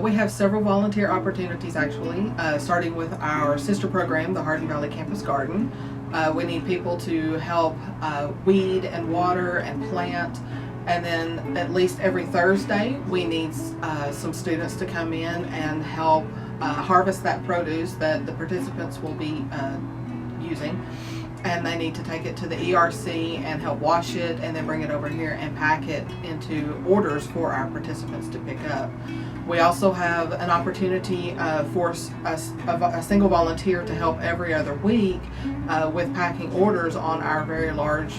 We have several volunteer opportunities actually, starting with our sister program, the Hardin Valley Campus Garden. We need people to help weed and water and plant, and then at least every Thursday we need some students to come in and help harvest that produce that the participants will be using. And they need to take it to the ERC and help wash it and then bring it over here and pack it into orders for our participants to pick up. We also have an opportunity for a single volunteer to help every other week with packing orders on our very large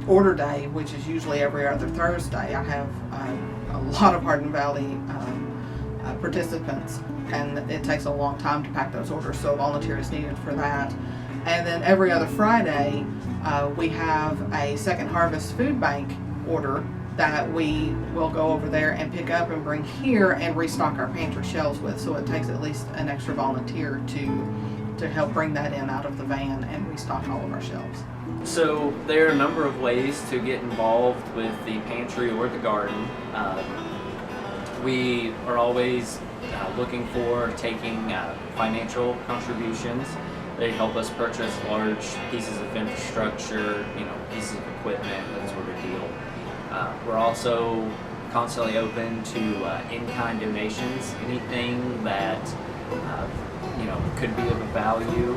order day, which is usually every other Thursday. I have a lot of Hardin Valley participants, and it takes a long time to pack those orders, so a volunteer is needed for that. And then every other Friday, we have a Second Harvest Food Bank order that we will go over there and pick up and bring here and restock our pantry shelves with. So it takes at least an extra volunteer to help bring that in out of the van and restock all of our shelves. So there are a number of ways to get involved with the pantry or the garden. We are always looking for taking financial contributions. They help us purchase large pieces of infrastructure, pieces of equipment, that sort of deal. We're also constantly open to in-kind donations, anything that could be of a value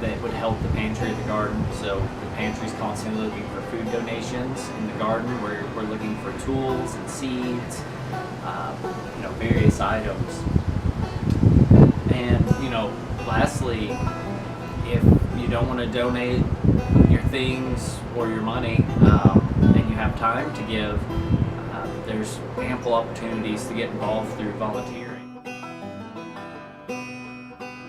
that would help the pantry or the garden. So the pantry's constantly looking for food donations. In the garden, we're looking for tools and seeds, various items. And lastly, if you don't want to donate your things or your money, and you have time to give, there's ample opportunities to get involved through volunteering.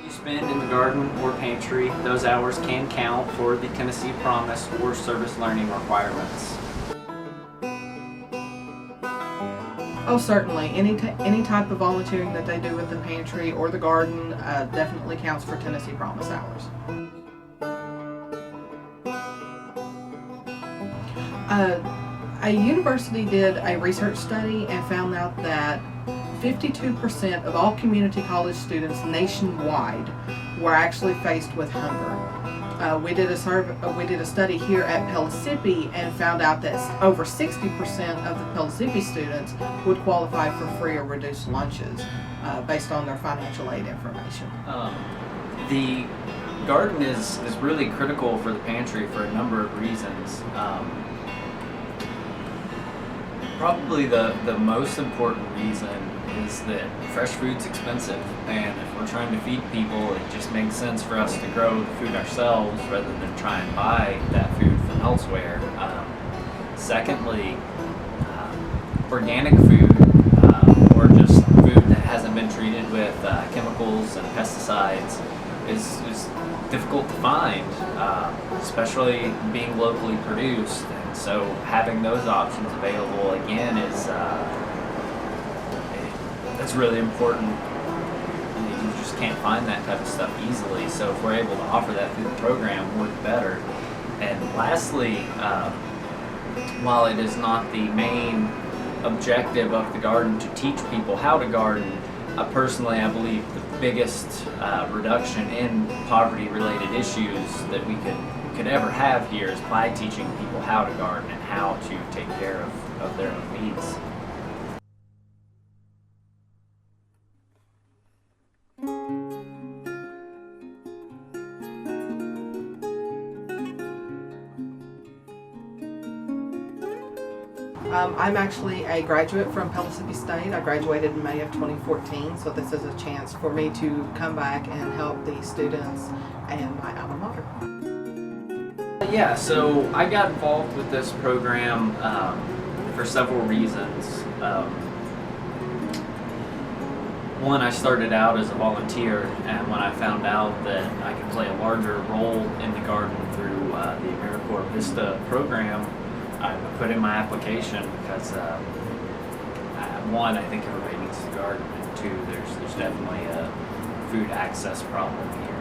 You spend in the garden or pantry, those hours can count for the Tennessee Promise or service learning requirements. Oh, certainly. Any type of volunteering that they do with the pantry or the garden definitely counts for Tennessee Promise hours. A university did a research study and found out that 52% of all community college students nationwide were actually faced with hunger. We did a study here at Pellissippi and found out that over 60% of the Pellissippi students would qualify for free or reduced lunches based on their financial aid information. The garden is really critical for the pantry for a number of reasons. Probably the most important reason is that fresh food's expensive, and if we're trying to feed people, it just makes sense for us to grow the food ourselves rather than try and buy that food from elsewhere. Secondly, organic food or just food that hasn't been treated with chemicals and pesticides is difficult to find, especially being locally produced. And so having those options available again is that's really important. You just can't find that type of stuff easily. So if we're able to offer that through the program, we're better. And lastly, while it is not the main objective of the garden to teach people how to garden, personally I believe the biggest reduction in poverty-related issues that we could ever have here is by teaching people how to garden and how to take care of their own needs. I'm actually a graduate from Pellissippi State. I graduated in May of 2014, so this is a chance for me to come back and help the students and my alma mater. Yeah, so I got involved with this program for several reasons. One, I started out as a volunteer, and when I found out that I could play a larger role in the garden through the AmeriCorps VISTA program, I put in my application because one, I think everybody needs to garden, and two, there's definitely a food access problem here.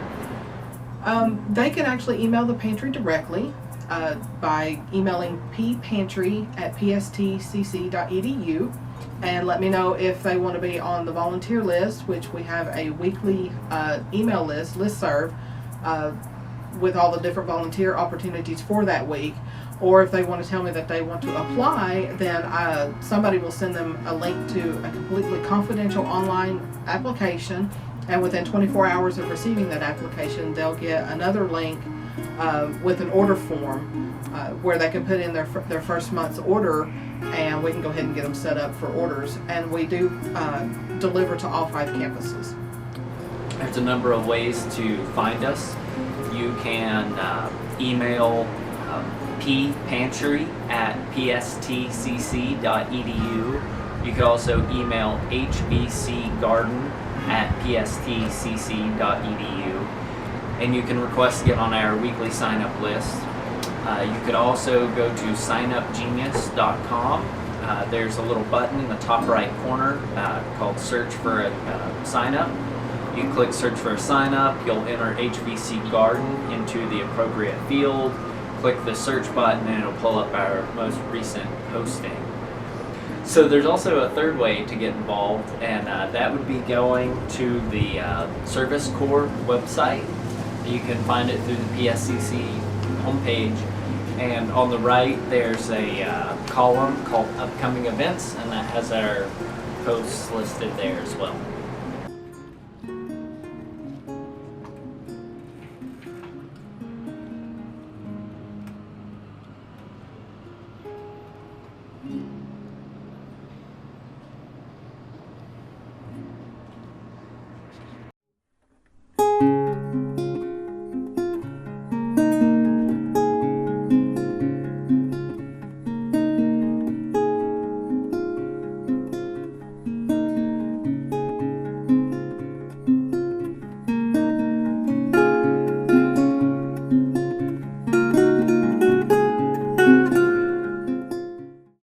They can actually email the pantry directly by emailing ppantry@pstcc.edu. and let me know if they want to be on the volunteer list, which we have a weekly email listserv with all the different volunteer opportunities for that week. Or if they want to tell me that they want to apply, then somebody will send them a link to a completely confidential online application, and within 24 hours of receiving that application, they'll get another link with an order form where they can put in their first month's order, and we can go ahead and get them set up for orders. And we do deliver to all 5 campuses. There's a number of ways to find us. You can email pantry@pstcc.edu. You could also email hbcgarden@pstcc.edu, and you can request to get on our weekly sign-up list. You could also go to signupgenius.com. There's a little button in the top right corner called Search for a Sign-Up. You click Search for a Sign-Up. You'll enter HBC Garden into the appropriate field. Click the search button and it'll pull up our most recent posting. So there's also a third way to get involved, and that would be going to the Service Corps website. You can find it through the PSCC homepage, and on the right there's a column called Upcoming Events, and that has our posts listed there as well.